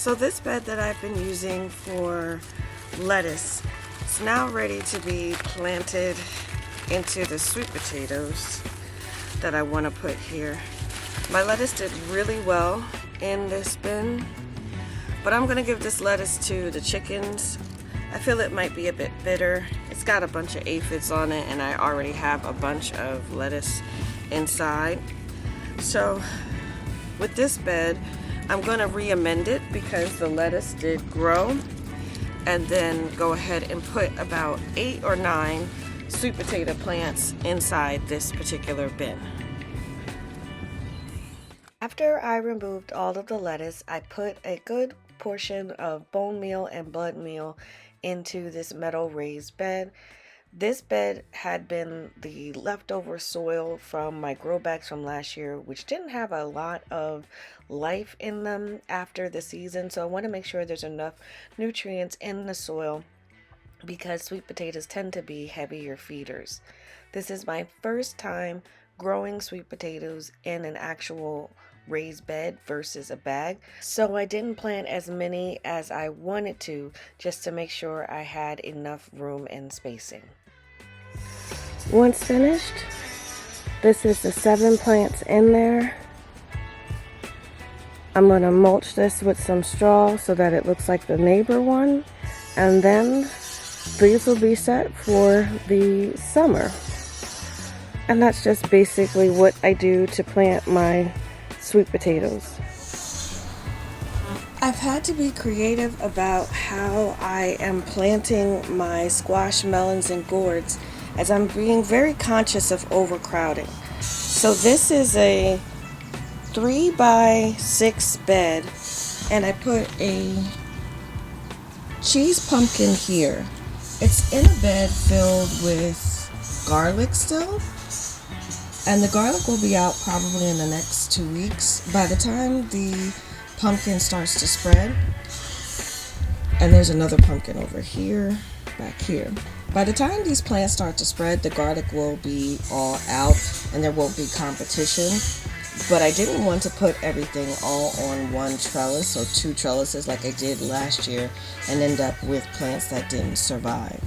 So this bed that I've been using for lettuce is now ready to be planted into the sweet potatoes that I want to put here. My lettuce did really well in this bin, but I'm going to give this lettuce to the chickens. I feel it might be a bit bitter. It's got a bunch of aphids on it, and I already have a bunch of lettuce inside. So with this bed, I'm going to re-amend it because the lettuce did grow, and then go ahead and put about 8 or 9 sweet potato plants inside this particular bin. After I removed all of the lettuce, I put a good portion of bone meal and blood meal into this metal raised bed. This bed had been the leftover soil from my grow bags from last year, which didn't have a lot of life in them after the season. So I want to make sure there's enough nutrients in the soil because sweet potatoes tend to be heavier feeders. This is my first time growing sweet potatoes in an actual raised bed versus a bag, so I didn't plant as many as I wanted to, just to make sure I had enough room and spacing. Once finished, this is the 7 plants in there. I'm going to mulch this with some straw so that it looks like the neighbor one, and then these will be set for the summer. And that's just basically what I do to plant my sweet potatoes. I've had to be creative about how I am planting my squash, melons, and gourds, as I'm being very conscious of overcrowding. So this is a 3x6 bed, and I put a cheese pumpkin here. It's in a bed filled with garlic still, and the garlic will be out probably in the next 2 weeks. By the time the pumpkin starts to spread, and there's another pumpkin over here, back here. By the time these plants start to spread, the garlic will be all out and there won't be competition. But I didn't want to put everything all on one trellis or 2 trellises like I did last year and end up with plants that didn't survive.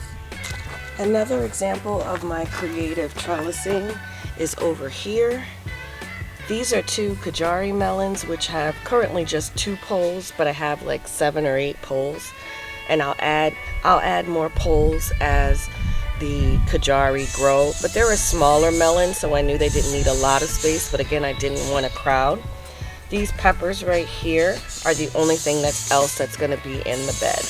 Another example of my creative trellising is over here. These are 2 Kajari melons, which have currently just 2 poles, but I have like 7 or 8 poles, and I'll add more poles as the Kajari grow. But they're a smaller melon, so I knew they didn't need a lot of space, but again, I didn't want a crowd. These peppers right here are the only thing that's going to be in the bed.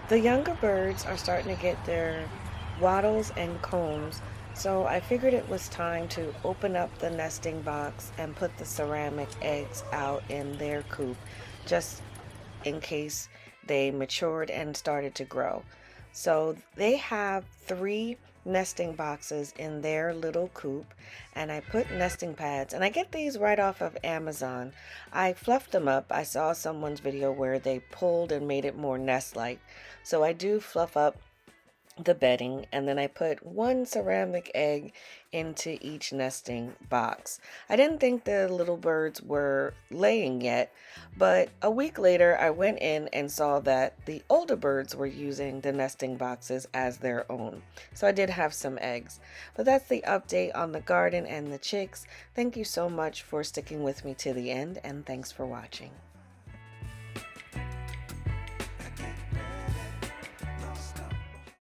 The younger birds are starting to get their wattles and combs, so I figured it was time to open up the nesting box and put the ceramic eggs out in their coop, just in case they matured and started to grow. So they have 3 nesting boxes in their little coop, and I put nesting pads, and I get these right off of Amazon. I fluffed them up. I saw someone's video where they pulled and made it more nest-like. So I do fluff up the bedding, and then I put 1 ceramic egg into each nesting box. I didn't think the little birds were laying yet, but a week later I went in and saw that the older birds were using the nesting boxes as their own. So I did have some eggs. But that's the update on the garden and the chicks. Thank you so much for sticking with me to the end, and thanks for watching.